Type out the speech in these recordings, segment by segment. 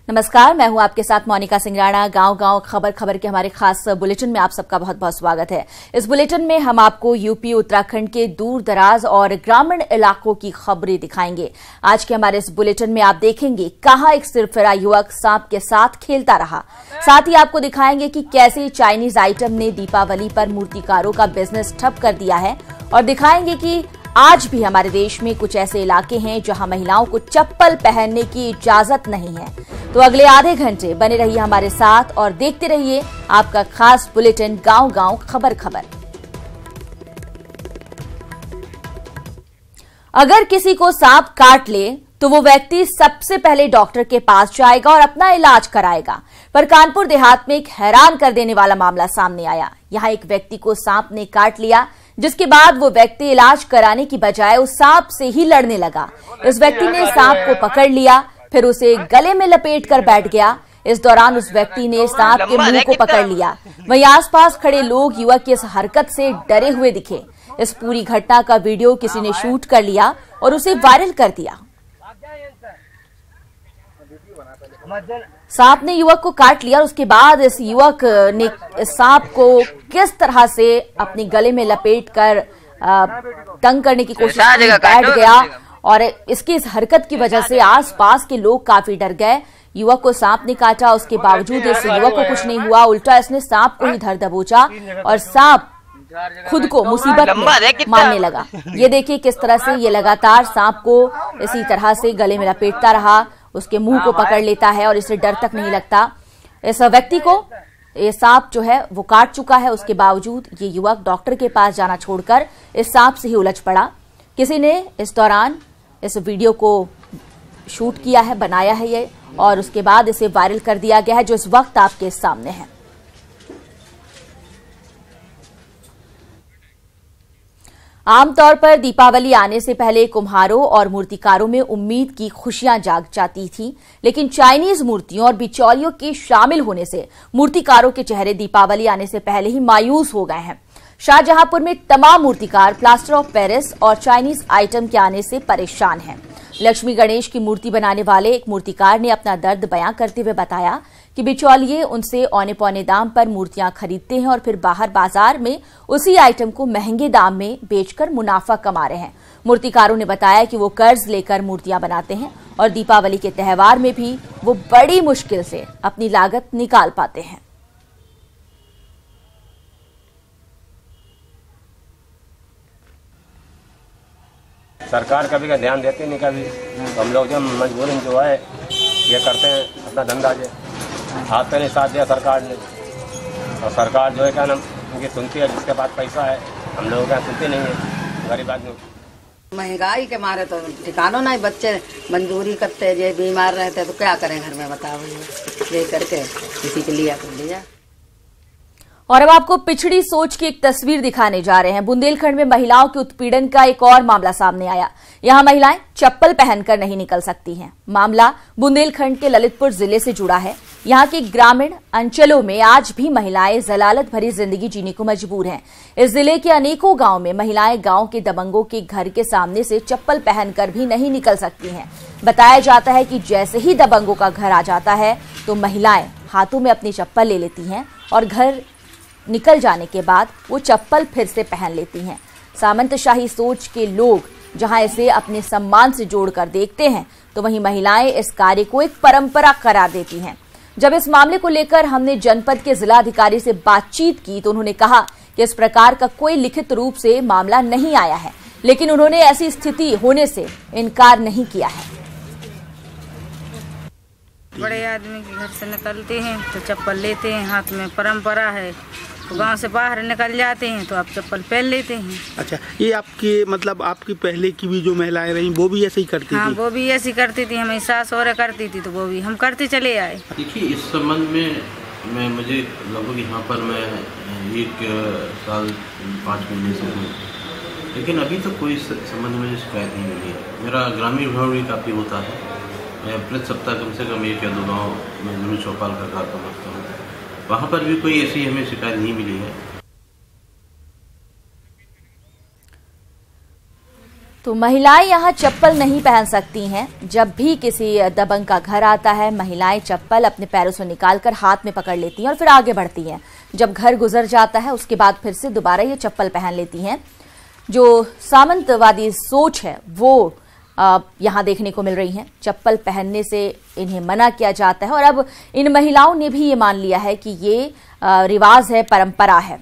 नमस्कार, मैं हूं आपके साथ मोनिका सिंगराना। गांव गांव खबर खबर के हमारे खास बुलेटिन में आप सबका बहुत बहुत स्वागत है। इस बुलेटिन में हम आपको यूपी उत्तराखंड के दूर दराज और ग्रामीण इलाकों की खबरें दिखाएंगे। आज के हमारे इस बुलेटिन में आप देखेंगे कहां एक सिरफिरा युवक सांप के साथ खेलता रहा। साथ ही आपको दिखाएंगे कि कैसे चाइनीज आइटम ने दीपावली पर मूर्तिकारों का बिजनेस ठप कर दिया है, और दिखाएंगे कि आज भी हमारे देश में कुछ ऐसे इलाके हैं जहां महिलाओं को चप्पल पहनने की इजाजत नहीं है। तो अगले आधे घंटे बने रहिए हमारे साथ और देखते रहिए आपका खास बुलेटिन गांव गांव खबर खबर। अगर किसी को सांप काट ले तो वो व्यक्ति सबसे पहले डॉक्टर के पास जाएगा और अपना इलाज कराएगा। पर कानपुर देहात में एक हैरान कर देने वाला मामला सामने आया। यहां एक व्यक्ति को सांप ने काट लिया, जिसके बाद वो व्यक्ति इलाज कराने की बजाय उस सांप से ही लड़ने लगा। इस व्यक्ति ने सांप को पकड़ लिया, फिर उसे गले में लपेट कर बैठ गया। इस दौरान उस व्यक्ति ने सांप के मुंह को पकड़ लिया। वहीं आसपास खड़े लोग युवक की इस हरकत से डरे हुए दिखे। इस पूरी घटना का वीडियो किसी ने शूट कर लिया और उसे वायरल कर दिया। सांप ने युवक को काट लिया। उसके बाद इस युवक ने सांप को किस तरह से अपने गले में लपेटकर तंग करने की कोशिश की, बैठ गया, और इसकी इस हरकत की वजह से आसपास के लोग काफी डर गए। युवक को सांप ने काटा, उसके बावजूद इस युवक को कुछ नहीं हुआ, उल्टा इसने सांप को ही धर दबोचा और सांप खुद को मुसीबत में मारने लगा। ये देखिए किस तरह से ये लगातार सांप को इसी तरह से गले में लपेटता रहा, उसके मुंह को पकड़ लेता है और इसे डर तक नहीं लगता। इस व्यक्ति को ये सांप जो है वो काट चुका है, उसके बावजूद ये युवक डॉक्टर के पास जाना छोड़कर इस सांप से ही उलझ पड़ा। किसी ने इस दौरान इस वीडियो को शूट किया है, बनाया है ये, और उसके बाद इसे वायरल कर दिया गया है, जो इस वक्त आपके सामने है। आमतौर पर दीपावली आने से पहले कुम्हारों और मूर्तिकारों में उम्मीद की खुशियां जाग जाती थी, लेकिन चाइनीज मूर्तियों और बिचौलियों के शामिल होने से मूर्तिकारों के चेहरे दीपावली आने से पहले ही मायूस हो गए हैं। शाहजहांपुर में तमाम मूर्तिकार प्लास्टर ऑफ पेरिस और चाइनीज आइटम के आने से परेशान हैं। लक्ष्मी गणेश की मूर्ति बनाने वाले एक मूर्तिकार ने अपना दर्द बयां करते हुए बताया कि बिचौलिए उनसे औने पौने दाम पर मूर्तियां खरीदते हैं और फिर बाहर बाजार में उसी आइटम को महंगे दाम में बेचकर मुनाफा कमा रहे हैं। मूर्तिकारों ने बताया कि वो कर्ज लेकर मूर्तियां बनाते हैं और दीपावली के त्यौहार में भी वो बड़ी मुश्किल से अपनी लागत निकाल पाते हैं। सरकार कभी का ध्यान देती नहीं कभी। हम लोग जो मजबूरन जो है ये करते हैं अपना धंधा, जो हाथ पे नहीं साथ दिया सरकार ने, और सरकार जो है क्या नाम उनकी सुनती है, जिसके पास पैसा है। हम लोगों का सुनती नहीं है, गरीब आदमी। महंगाई के मारे तो ठिकानों नहीं, बच्चे मंजूरी करते, जे बीमार रहते तो क्या करें घर में, बताओ। ये करके किसी के लिया कर लिया। और अब आपको पिछड़ी सोच की एक तस्वीर दिखाने जा रहे हैं। बुंदेलखंड में महिलाओं के उत्पीड़न का एक और मामला सामने आया। यहां महिलाएं चप्पल पहनकर नहीं निकल सकती हैं। मामला बुंदेलखंड के ललितपुर जिले से जुड़ा है। यहां के ग्रामीण अंचलों में आज भी महिलाएं जलालत भरी जिंदगी जीने को मजबूर हैं। इस जिले के अनेकों गांव में महिलाएं गांव के दबंगों के घर के सामने से चप्पल पहनकर भी नहीं निकल सकती हैं। बताया जाता है कि जैसे ही दबंगों का घर आ जाता है तो महिलाएं हाथों में अपनी चप्पल ले लेती हैं और घर निकल जाने के बाद वो चप्पल फिर से पहन लेती हैं। सामंतशाही सोच के लोग जहां इसे अपने सम्मान से जोड़कर देखते हैं, तो वहीं महिलाएं इस कार्य को एक परंपरा करार देती हैं। जब इस मामले को लेकर हमने जनपद के जिलाधिकारी से बातचीत की तो उन्होंने कहा कि इस प्रकार का कोई लिखित रूप से मामला नहीं आया है, लेकिन उन्होंने ऐसी स्थिति होने से इनकार नहीं किया है। बड़े आदमी के घर से निकलते हैं तो चप्पल लेते हैं, हाथ में परंपरा है। तो गांव से बाहर निकल जाते हैं तो आप चप्पल पहन लेते हैं। अच्छा, ये आपके मतलब आपकी पहले की भी जो महिलाएं रहीं वो भी ऐसे ही करती हाँ, थी? वो भी ऐसी करती थी, हमारी सास और करती थी तो वो भी हम करते चले आए। देखिए, इस संबंध में मुझे लगभग यहाँ पर मैं 1 साल 5 महीने से हूँ, लेकिन अभी तक कोई संबंध में शिकायत नहीं मिली है। मेरा ग्रामीण भ्रमण भी काफ़ी होता है। मैं प्रति सप्ताह कम से कम 1 या 2 गाँव में जरूर चौपाल का कार्य करता हूँ। वहाँ पर भी कोई ऐसी हमें शिकायत नहीं मिली है। तो महिलाएं यहां चप्पल नहीं पहन सकती हैं। जब भी किसी दबंग का घर आता है, महिलाएं चप्पल अपने पैरों से निकालकर हाथ में पकड़ लेती हैं और फिर आगे बढ़ती हैं। जब घर गुजर जाता है उसके बाद फिर से दोबारा ये चप्पल पहन लेती हैं। जो सामंतवादी सोच है वो यहां देखने को मिल रही है। चप्पल पहनने से इन्हें मना किया जाता है और अब इन महिलाओं ने भी ये मान लिया है कि ये रिवाज है, परंपरा है।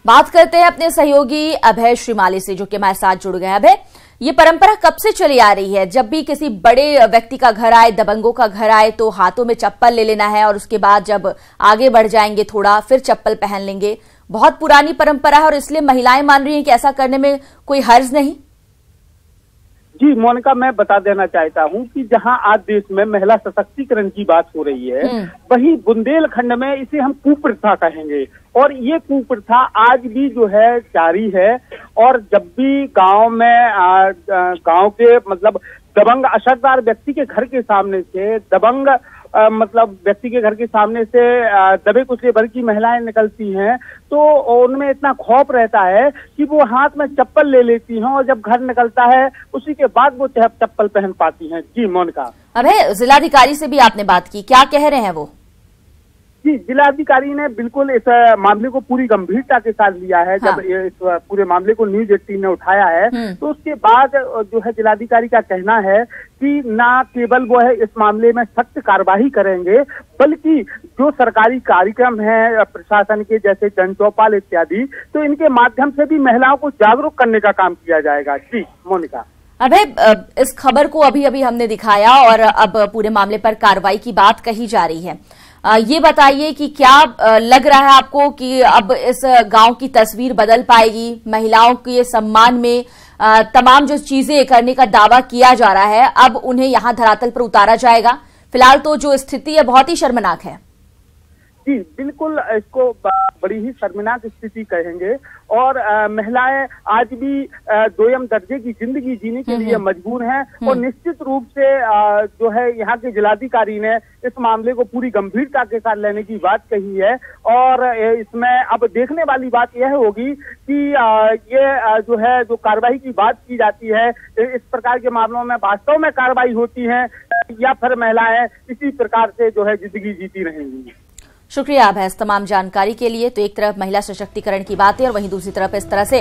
बात करते हैं अपने सहयोगी अभय श्रीमाली से, जो कि हमारे साथ जुड़ गए हैं। अभय, ये परंपरा कब से चली आ रही है? जब भी किसी बड़े व्यक्ति का घर आए, दबंगों का घर आए, तो हाथों में चप्पल ले लेना है और उसके बाद जब आगे बढ़ जाएंगे थोड़ा फिर चप्पल पहन लेंगे। बहुत पुरानी परंपरा है और इसलिए महिलाएं मान रही हैं कि ऐसा करने में कोई हर्ज नहीं। जी मोनिका, मैं बता देना चाहता हूं कि जहां आज देश में महिला सशक्तिकरण की बात हो रही है, वहीं बुंदेलखंड में इसे हम कुप्रथा कहेंगे और ये कुप्रथा आज भी जो है जारी है। और जब भी गांव में गांव के मतलब दबंग असरदार व्यक्ति के घर के सामने से दबंग मतलब व्यक्ति के घर के सामने से दबे कुचले भर की महिलाएं निकलती हैं, तो उनमें इतना खौफ रहता है कि वो हाथ में चप्पल ले लेती हैं और जब घर निकलता है उसी के बाद वो चप्पल पहन पाती हैं। जी मोनिका। अबे, जिलाधिकारी से भी आपने बात की, क्या कह रहे हैं वो? जी, जिलाधिकारी ने बिल्कुल इस मामले को पूरी गंभीरता के साथ लिया है। जब इस पूरे मामले को न्यूज 18 ने उठाया है तो उसके बाद जो है जिलाधिकारी का कहना है कि ना केवल वो है इस मामले में सख्त कार्रवाई करेंगे, बल्कि जो सरकारी कार्यक्रम है प्रशासन के जैसे जन चौपाल इत्यादि, तो इनके माध्यम से भी महिलाओं को जागरूक करने का काम किया जाएगा। जी मोनिका। अबे, इस खबर को अभी अभी हमने दिखाया और अब पूरे मामले पर कार्रवाई की बात कही जा रही है। ये बताइए कि क्या लग रहा है आपको कि अब इस गांव की तस्वीर बदल पाएगी? महिलाओं के सम्मान में तमाम जो चीजें करने का दावा किया जा रहा है, अब उन्हें यहां धरातल पर उतारा जाएगा? फिलहाल तो जो स्थिति है बहुत ही शर्मनाक है। जी बिल्कुल, इसको बड़ी ही शर्मनाक स्थिति कहेंगे और महिलाएं आज भी दोयम दर्जे की जिंदगी जीने के लिए मजबूर हैं और निश्चित रूप से जो है यहाँ के जिलाधिकारी ने इस मामले को पूरी गंभीरता के साथ लेने की बात कही है। और इसमें अब देखने वाली बात यह होगी कि ये जो है जो कार्रवाई की बात की जाती है, इस प्रकार के मामलों में वास्तव में कार्रवाई होती है या फिर महिलाएं इसी प्रकार से जो है जिंदगी जीती रहेंगी। शुक्रिया अभय तमाम जानकारी के लिए। तो एक तरफ महिला सशक्तिकरण की बात है और वहीं दूसरी तरफ इस तरह से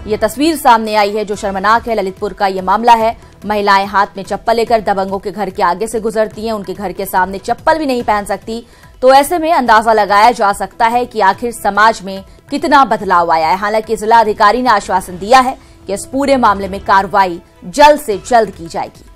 ये तस्वीर सामने आई है जो शर्मनाक है। ललितपुर का ये मामला है। महिलाएं हाथ में चप्पल लेकर दबंगों के घर के आगे से गुजरती हैं, उनके घर के सामने चप्पल भी नहीं पहन सकती। तो ऐसे में अंदाजा लगाया जा सकता है कि आखिर समाज में कितना बदलाव आया है। हालांकि जिलाधिकारी ने आश्वासन दिया है कि इस पूरे मामले में कार्रवाई जल्द से जल्द की जाएगी।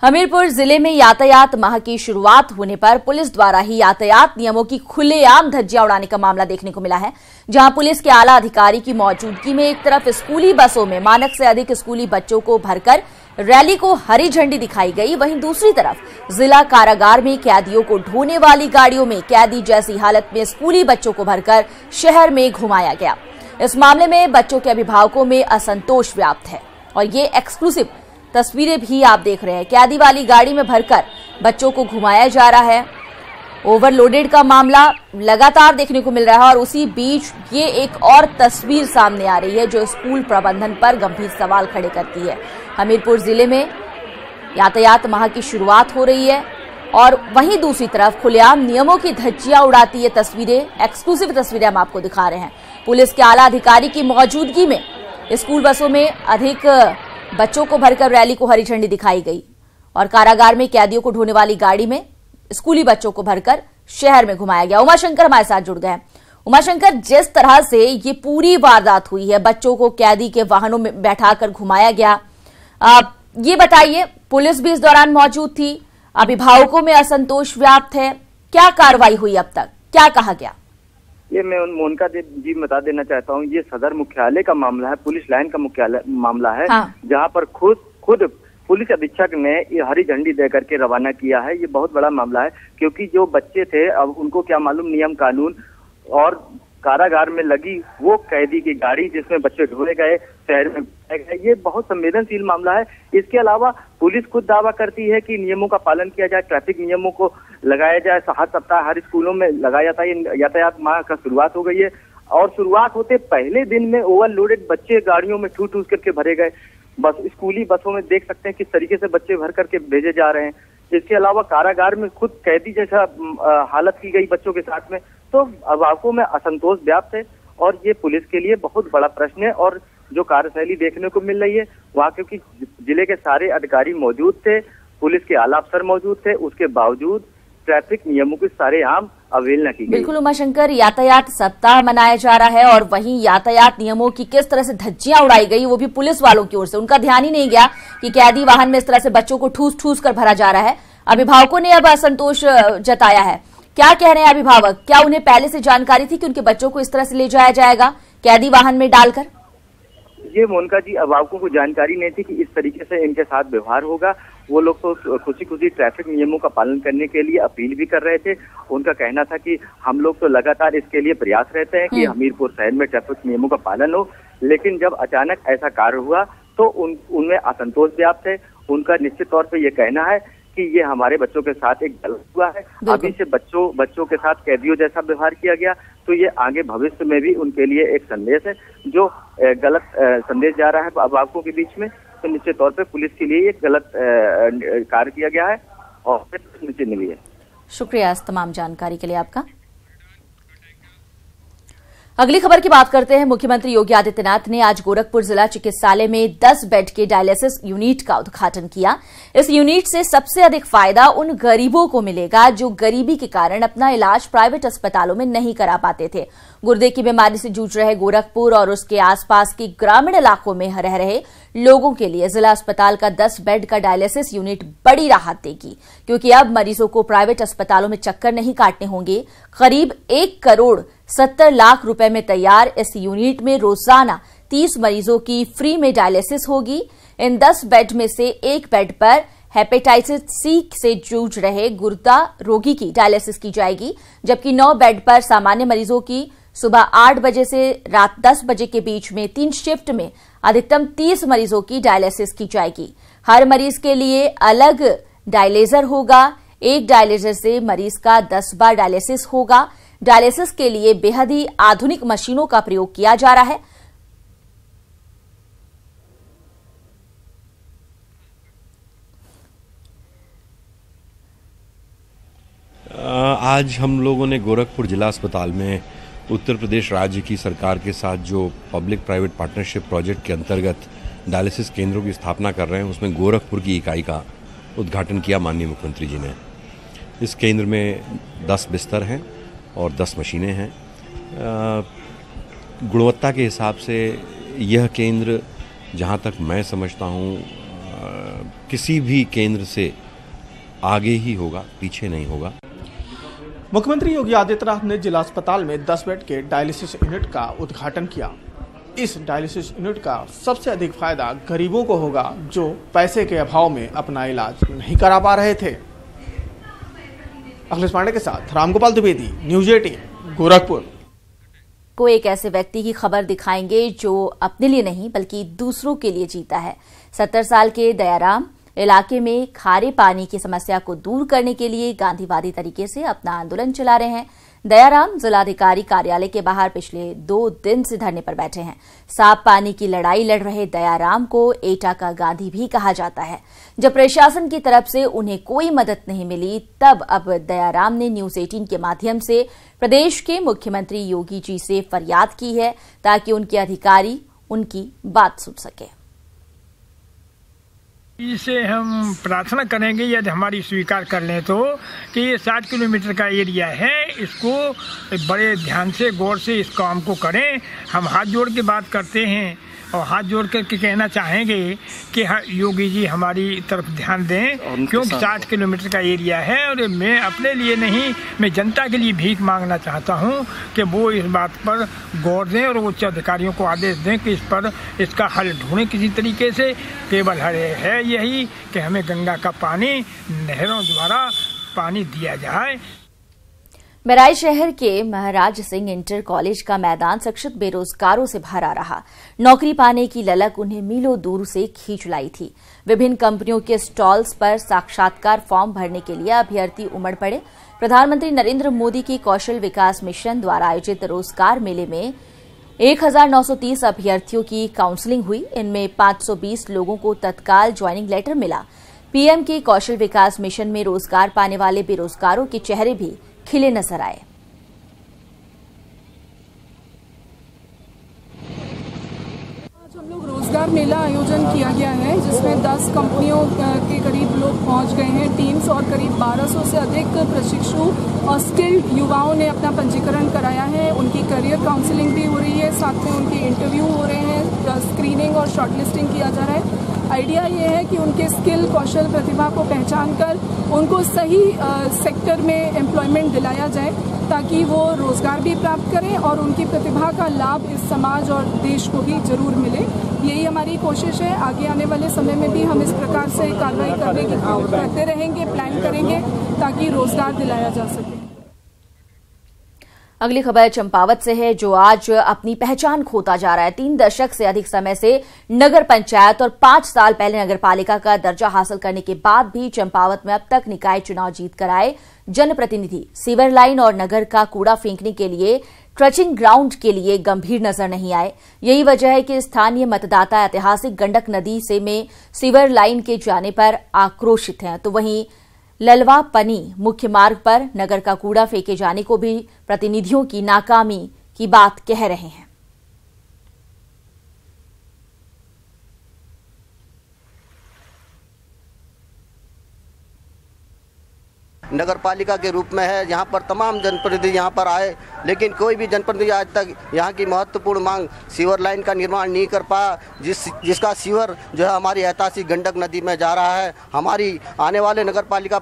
हमीरपुर जिले में यातायात माह की शुरुआत होने पर पुलिस द्वारा ही यातायात नियमों की खुलेआम धज्जियां उड़ाने का मामला देखने को मिला है, जहां पुलिस के आला अधिकारी की मौजूदगी में एक तरफ स्कूली बसों में मानक से अधिक स्कूली बच्चों को भरकर रैली को हरी झंडी दिखाई गई, वहीं दूसरी तरफ जिला कारागार में कैदियों को ढोने वाली गाड़ियों में कैदी जैसी हालत में स्कूली बच्चों को भरकर शहर में घुमाया गया। इस मामले में बच्चों के अभिभावकों में असंतोष व्याप्त है और ये एक्सक्लूसिव तस्वीरें भी आप देख रहे हैं। कैदी वाली गाड़ी में भरकर बच्चों को घुमाया जा रहा है। ओवरलोडेड का मामला लगातार देखने को मिल रहा है और उसी बीच ये एक और तस्वीर सामने आ रही है जो स्कूल प्रबंधन पर गंभीर सवाल खड़े करती है। हमीरपुर जिले में यातायात माह की शुरुआत हो रही है और वहीं दूसरी तरफ खुलेआम नियमों की धज्जियां उड़ाती ये तस्वीरें, एक्सक्लूसिव तस्वीरें हम आपको दिखा रहे हैं। पुलिस के आला अधिकारी की मौजूदगी में स्कूल बसों में अधिक बच्चों को भरकर रैली को हरी झंडी दिखाई गई और कारागार में कैदियों को ढोने वाली गाड़ी में स्कूली बच्चों को भरकर शहर में घुमाया गया। उमाशंकर हमारे साथ जुड़ गए हैं। उमाशंकर, जिस तरह से ये पूरी वारदात हुई है, बच्चों को कैदी के वाहनों में बैठाकर घुमाया गया, ये बताइए, पुलिस भी इस दौरान मौजूद थी, अभिभावकों में असंतोष व्याप्त है, क्या कार्रवाई हुई अब तक, क्या कहा गया? ये मैं मोनिका जी बता देना चाहता हूँ, ये सदर मुख्यालय का मामला है, पुलिस लाइन का मुख्यालय मामला है। जहाँ पर खुद पुलिस अधीक्षक ने ये हरी झंडी दे करके रवाना किया है। ये बहुत बड़ा मामला है क्योंकि जो बच्चे थे अब उनको क्या मालूम नियम कानून, और कारागार में लगी वो कैदी की गाड़ी जिसमें बच्चे ढोए गए, शहर में गए, ये बहुत संवेदनशील मामला है। इसके अलावा पुलिस खुद दावा करती है कि नियमों का पालन किया जाए, ट्रैफिक नियमों को लगाया जाए। 7 सप्ताह हर स्कूलों में लगाया जाता है। यातायात माह का शुरुआत हो गई है। और शुरुआत होते पहले दिन में ओवरलोडेड बच्चे गाड़ियों में ठूस ठूस करके भरे गए। बस स्कूली बसों में देख सकते हैं किस तरीके से बच्चे भर करके भेजे जा रहे हैं। इसके अलावा कारागार में खुद कैदी जैसा हालत की गई बच्चों के साथ में। तो अभिभावकों में असंतोष व्याप्त है और ये पुलिस के लिए बहुत बड़ा प्रश्न है। और जो कार्यशैली देखने को मिल रही है वहाँ, क्योंकि जिले के सारे अधिकारी मौजूद थे, पुलिस के आला अफसर मौजूद थे, उसके बावजूद ट्रैफिक नियमों की सारेआम अवहेलना की गई। बिल्कुल उमाशंकर, यातायात सप्ताह मनाया जा रहा है और वहीं यातायात नियमों की किस तरह से धज्जियां उड़ाई गई, वो भी पुलिस वालों की ओर से। उनका ध्यान ही नहीं गया कि कैदी वाहन में इस तरह से बच्चों को ठूस ठूस कर भरा जा रहा है। अभिभावकों ने अब असंतोष जताया है। क्या कह रहे हैं अभिभावक? क्या उन्हें पहले से जानकारी थी कि उनके बच्चों को इस तरह से ले जाया जाएगा कैदी वाहन में डालकर? ये मोनिका जी, अभिभावकों को जानकारी नहीं थी कि इस तरीके से इनके साथ व्यवहार होगा। वो लोग तो खुशी खुशी ट्रैफिक नियमों का पालन करने के लिए अपील भी कर रहे थे। उनका कहना था कि हम लोग तो लगातार इसके लिए प्रयास रहते हैं कि हमीरपुर शहर में ट्रैफिक नियमों का पालन हो, लेकिन जब अचानक ऐसा कार्य हुआ तो उनमें असंतोष व्याप्त है। उनका निश्चित तौर पर यह कहना है कि ये हमारे बच्चों के साथ एक गलत हुआ है। अभी से बच्चों के साथ कैदियों जैसा व्यवहार किया गया, तो ये आगे भविष्य में भी उनके लिए एक संदेश है, जो गलत संदेश जा रहा है अभिभावकों के बीच में। तो निश्चित तौर पे पुलिस के लिए एक गलत कार्य किया गया है और चिन्ह भी है। शुक्रिया इस तमाम जानकारी के लिए आपका। अगली खबर की बात करते हैं। मुख्यमंत्री योगी आदित्यनाथ ने आज गोरखपुर जिला चिकित्सालय में 10 बेड के डायलिसिस यूनिट का उद्घाटन किया। इस यूनिट से सबसे अधिक फायदा उन गरीबों को मिलेगा जो गरीबी के कारण अपना इलाज प्राइवेट अस्पतालों में नहीं करा पाते थे। गुर्दे की बीमारी से जूझ रहे गोरखपुर और उसके आसपास के ग्रामीण इलाकों में रह रहे लोगों के लिए जिला अस्पताल का 10 बेड का डायलिसिस यूनिट बड़ी राहत देगी, क्योंकि अब मरीजों को प्राइवेट अस्पतालों में चक्कर नहीं काटने होंगे। करीब 1 करोड़ 70 लाख रुपए में तैयार इस यूनिट में रोजाना 30 मरीजों की फ्री में डायलिसिस होगी। इन 10 बेड में से एक बेड पर हेपेटाइटिस सी से जूझ रहे गुर्दा रोगी की डायलिसिस की जाएगी, जबकि 9 बेड पर सामान्य मरीजों की सुबह 8 बजे से रात 10 बजे के बीच में 3 शिफ्ट में अधिकतम 30 मरीजों की डायलिसिस की जाएगी। हर मरीज के लिए अलग डायलेजर होगा। एक डायलेजर से मरीज का 10 बार डायलिसिस होगा। डायलिसिस के लिए बेहद ही आधुनिक मशीनों का प्रयोग किया जा रहा है। आज हम लोगों ने गोरखपुर जिला अस्पताल में उत्तर प्रदेश राज्य की सरकार के साथ जो पब्लिक प्राइवेट पार्टनरशिप प्रोजेक्ट के अंतर्गत डायलिसिस केंद्रों की स्थापना कर रहे हैं, उसमें गोरखपुर की इकाई का उद्घाटन किया माननीय मुख्यमंत्री जी ने। इस केंद्र में 10 बिस्तर हैं और 10 मशीनें हैं। गुणवत्ता के हिसाब से यह केंद्र, जहां तक मैं समझता हूं, किसी भी केंद्र से आगे ही होगा, पीछे नहीं होगा। मुख्यमंत्री योगी आदित्यनाथ ने जिला अस्पताल में 10 बेड के डायलिसिस यूनिट का उद्घाटन किया। इस डायलिसिस यूनिट का सबसे अधिक फायदा गरीबों को होगा जो पैसे के अभाव में अपना इलाज नहीं करा पा रहे थे। अखिलेश पांडे के साथ रामगोपाल द्विवेदी, न्यूज़ 18 गोरखपुर। को एक ऐसे व्यक्ति की खबर दिखाएंगे जो अपने लिए नहीं बल्कि दूसरों के लिए जीता है। 70 साल के दयाराम इलाके में खारे पानी की समस्या को दूर करने के लिए गांधीवादी तरीके से अपना आंदोलन चला रहे हैं। दयाराम जिलाधिकारी कार्यालय के बाहर पिछले 2 दिन से धरने पर बैठे हैं। साफ पानी की लड़ाई लड़ रहे दयाराम को एटा का गांधी भी कहा जाता है। जब प्रशासन की तरफ से उन्हें कोई मदद नहीं मिली, तब अब दयाराम ने न्यूज़ 18 के माध्यम से प्रदेश के मुख्यमंत्री योगी जी से फरियाद की है ताकि उनके अधिकारी उनकी बात सुन सके। इसे हम प्रार्थना करेंगे यदि हमारी स्वीकार कर लें तो कि ये 60 किलोमीटर का एरिया है, इसको बड़े ध्यान से गौर से इस काम को करें। हम हाथ जोड़ के बात करते हैं और हाथ जोड़ करके कहना चाहेंगे कि योगी जी हमारी तरफ ध्यान दें, क्योंकि 60 किलोमीटर का एरिया है और मैं अपने लिए नहीं, मैं जनता के लिए भीख मांगना चाहता हूं कि वो इस बात पर गौर दें और उच्च अधिकारियों को आदेश दें कि इस पर इसका हल ढूंढें किसी तरीके से। केवल हल है यही कि हमें गंगा का पानी नहरों द्वारा पानी दिया जाए। बहराइच शहर के महाराज सिंह इंटर कॉलेज का मैदान शिक्षित बेरोजगारों से भरा रहा। नौकरी पाने की ललक उन्हें मीलों दूर से खींच लाई थी। विभिन्न कंपनियों के स्टॉल्स पर साक्षात्कार फॉर्म भरने के लिए अभ्यर्थी उमड़ पड़े। प्रधानमंत्री नरेंद्र मोदी की कौशल विकास मिशन द्वारा आयोजित रोजगार मेले में 1930 अभ्यर्थियों की काउंसलिंग हुई। इनमें 520 लोगों को तत्काल ज्वाइनिंग लेटर मिला। पीएम की कौशल विकास मिशन में रोजगार पाने वाले बेरोजगारों के चेहरे भी खिले नजर आए। रोजगार मेला आयोजन किया गया है, जिसमें 10 कंपनियों के करीब लोग पहुंच गए हैं। टीम्स और करीब 1200 से अधिक प्रशिक्षु और स्किल्ड युवाओं ने अपना पंजीकरण कराया है। उनकी करियर काउंसलिंग भी हो रही है, साथ में उनके इंटरव्यू हो रहे हैं, स्क्रीनिंग और शॉर्टलिस्टिंग किया जा रहा है। आइडिया ये है कि उनके स्किल, कौशल, प्रतिभा को पहचान कर उनको सही सेक्टर में एम्प्लॉयमेंट दिलाया जाए, ताकि वो रोजगार भी प्राप्त करें और उनकी प्रतिभा का लाभ इस समाज और देश को भी जरूर मिले। यही हमारी कोशिश है। आगे आने वाले समय में भी हम इस प्रकार से कार्रवाई करते रहेंगे, प्लान करेंगे, ताकि रोजगार दिलाया जा सके। अगली खबर चंपावत से है, जो आज अपनी पहचान खोता जा रहा है। 3 दशक से अधिक समय से नगर पंचायत और 5 साल पहले नगर पालिका का दर्जा हासिल करने के बाद भी चंपावत में अब तक निकाय चुनाव जीत कर आए जनप्रतिनिधि सीवर लाइन और नगर का कूड़ा फेंकने के लिए ट्रचिंग ग्राउंड के लिए गंभीर नजर नहीं आए। यही वजह है कि स्थानीय मतदाता ऐतिहासिक गंडक नदी से में सीवर लाइन के जाने पर आक्रोशित हैं, तो वहीं ललवा पनी मुख्य मार्ग पर नगर का कूड़ा फेंके जाने को भी प्रतिनिधियों की नाकामी की बात कह रहे हैं। नगर पालिका के रूप में है, यहाँ पर तमाम जनप्रतिनिधि यहाँ पर आए, लेकिन कोई भी जनप्रतिनिधि आज तक यहाँ की महत्वपूर्ण मांग सीवर लाइन का निर्माण नहीं कर पाया, जिसका सीवर जो है हमारी ऐतिहासिक गंडक नदी में जा रहा है। हमारी आने वाले नगर पालिका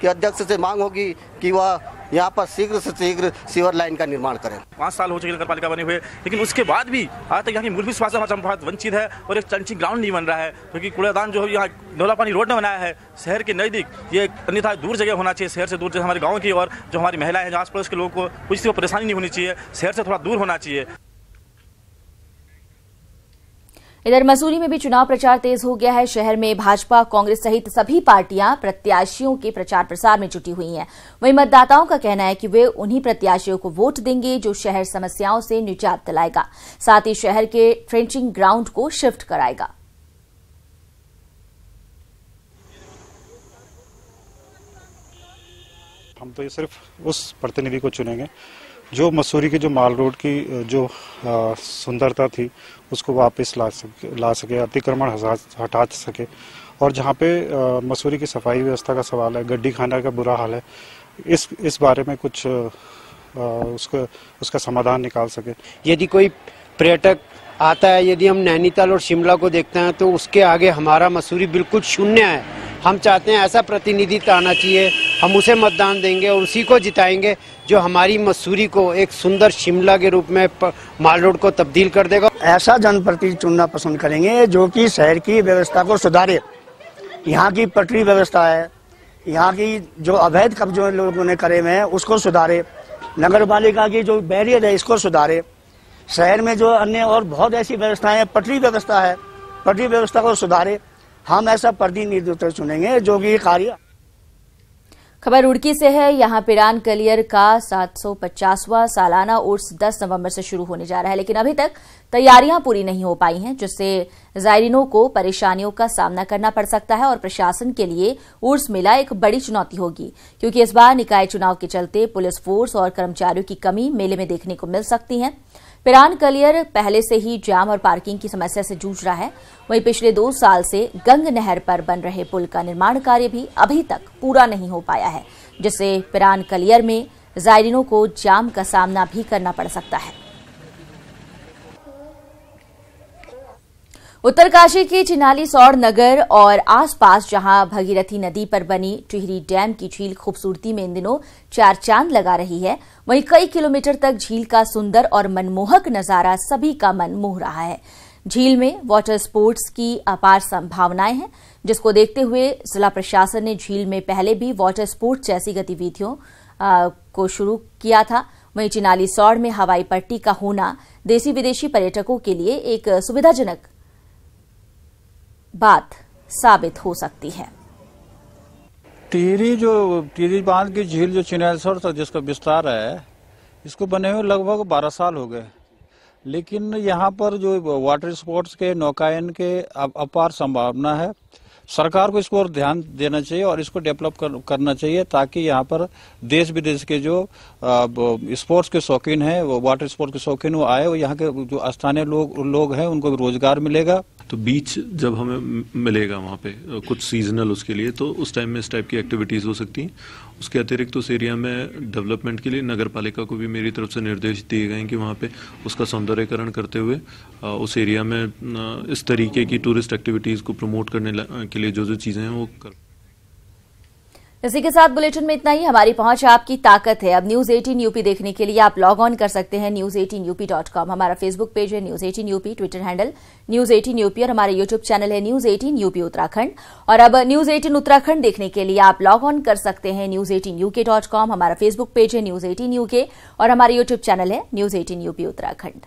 के अध्यक्ष से मांग होगी कि वह यहाँ पर शीघ्र से शीघ्र सीवर लाइन का निर्माण करें। 5 साल हो चुके नगर पालिका बने हुए, लेकिन उसके बाद भी आज तक यहाँ की मूलभूत सुविधा चंपावत वंचित है और एक ट्रंचिंग ग्राउंड नहीं बन रहा है, क्योंकि कूड़ेदान जो है यहाँ ढोलापानी रोड ने बनाया है शहर के नज़दीक। ये अन्यथा दूर जगह होना चाहिए, शहर से दूर, जैसे हमारे गाँव की और जो हमारी महिला है, आस पड़ोस के लोगों को कुछ से परेशानी नहीं होनी चाहिए, शहर से थोड़ा दूर होना चाहिए। इधर मसूरी में भी चुनाव प्रचार तेज हो गया है। शहर में भाजपा, कांग्रेस सहित सभी पार्टियां प्रत्याशियों के प्रचार प्रसार में जुटी हुई हैं। वहीं मतदाताओं का कहना है कि वे उन्हीं प्रत्याशियों को वोट देंगे जो शहर समस्याओं से निजात दिलाएगा, साथ ही शहर के ट्रेंचिंग ग्राउंड को शिफ्ट कराएगा। हम तो ये सिर्फ उस प्रतिनिधि को चुनेंगे जो मसूरी के जो माल रोड की जो सुंदरता थी उसको वापस ला सके, अतिक्रमण हटा सके, और जहाँ पे मसूरी की सफाई व्यवस्था का सवाल है, गड्डी खाना का बुरा हाल है, इस बारे में कुछ उसका समाधान निकाल सके। यदि कोई पर्यटक आता है, यदि हम नैनीताल और शिमला को देखते हैं, तो उसके आगे हमारा मसूरी बिल्कुल शून्य है। हम चाहते हैं ऐसा प्रतिनिधित्व आना चाहिए, हम उसे मतदान देंगे और उसी को जिताएंगे जो हमारी मसूरी को एक सुंदर शिमला के रूप में माल रोड को तब्दील कर देगा। ऐसा जनप्रतिनिधि चुनना पसंद करेंगे जो कि शहर की व्यवस्था को सुधारे। यहाँ की पटरी व्यवस्था है, यहाँ की जो अवैध कब्जे लोगों ने करे हुए हैं उसको सुधारे, नगर पालिका की जो बैरियर है इसको सुधारे, शहर में जो अन्य और बहुत ऐसी व्यवस्थाएं, पटरी व्यवस्था है, पटरी व्यवस्था को सुधारे। हम ऐसा प्रतिनिधित्व चुनेंगे जो कि कार्य। खबर रुड़की से है। यहां पिरान कलियर का 750वां सालाना उर्स 10 नवंबर से शुरू होने जा रहा है, लेकिन अभी तक तैयारियां पूरी नहीं हो पाई हैं, जिससे जायरीनों को परेशानियों का सामना करना पड़ सकता है और प्रशासन के लिए उर्स मेला एक बड़ी चुनौती होगी, क्योंकि इस बार निकाय चुनाव के चलते पुलिस फोर्स और कर्मचारियों की कमी मेले में देखने को मिल सकती है। पिरान कलियर पहले से ही जाम और पार्किंग की समस्या से जूझ रहा है। वहीं पिछले 2 साल से गंग नहर पर बन रहे पुल का निर्माण कार्य भी अभी तक पूरा नहीं हो पाया है, जिससे पिरान कलियर में जायरीनों को जाम का सामना भी करना पड़ सकता है। उत्तरकाशी के चिनाली सौड़ नगर और आसपास जहां भगीरथी नदी पर बनी टिहरी डैम की झील खूबसूरती में इन दिनों 4 चांद लगा रही है, वहीं कई किलोमीटर तक झील का सुंदर और मनमोहक नजारा सभी का मन मोह रहा है। झील में वाटर स्पोर्ट्स की अपार संभावनाएं हैं, जिसको देखते हुए जिला प्रशासन ने झील में पहले भी वाटर स्पोर्ट्स जैसी गतिविधियों को शुरू किया था। वहीं चिनाली सौड़ में हवाई पट्टी का होना देशी विदेशी पर्यटकों के लिए एक सुविधाजनक बात साबित हो सकती है। टिहरी बांध की झील जो चिनेलसर तक जिसका विस्तार है, इसको बने हुए लगभग 12 साल हो गए, लेकिन यहाँ पर जो वाटर स्पोर्ट्स के नौकायन के अपार संभावना है। सरकार को इस पर ध्यान देना चाहिए और इसको डेवलप करना चाहिए ताकि यहाँ पर देश विदेश के जो स्पोर्ट्स के शौकीन हैं, वो वाटर स्पोर्ट्स के शौकीन वो आए, वो यहाँ के जो स्थानीय लोग हैं उनको भी रोजगार मिलेगा। तो बीच जब हमें मिलेगा वहाँ पे कुछ सीजनल उसके लिए, तो उस टाइम में इस टाइप की एक्टिविटीज़ हो सकती हैं। उसके अतिरिक्त उस एरिया में डेवलपमेंट के लिए नगर पालिका को भी मेरी तरफ से निर्देश दिए गए हैं कि वहाँ पे उसका सौंदर्यीकरण करते हुए उस एरिया में इस तरीके की टूरिस्ट एक्टिविटीज़ को प्रमोट करने के लिए जो चीज़ें हैं वो कर। इसी के साथ बुलेटिन में इतना ही। हमारी पहुंच आपकी ताकत है। अब न्यूज 18 यूपी देखने के लिए आप लॉग ऑन कर सकते हैं news18up.com। हमारा फेसबुक पेज है news 18 UP, Twitter handle news 18 UP और हमारा यूट्यूब चैनल है न्यूज 18 यूपी उत्तराखंड। और अब न्यूज 18 उत्तराखंड देखने के लिए आप लॉग ऑन कर सकते हैं news18uk.com। हमारा फेसबुक पेज है न्यूज 18 यूके और हमारा यूट्यूब चैनल है न्यूज 18 यूपी उत्तराखंड।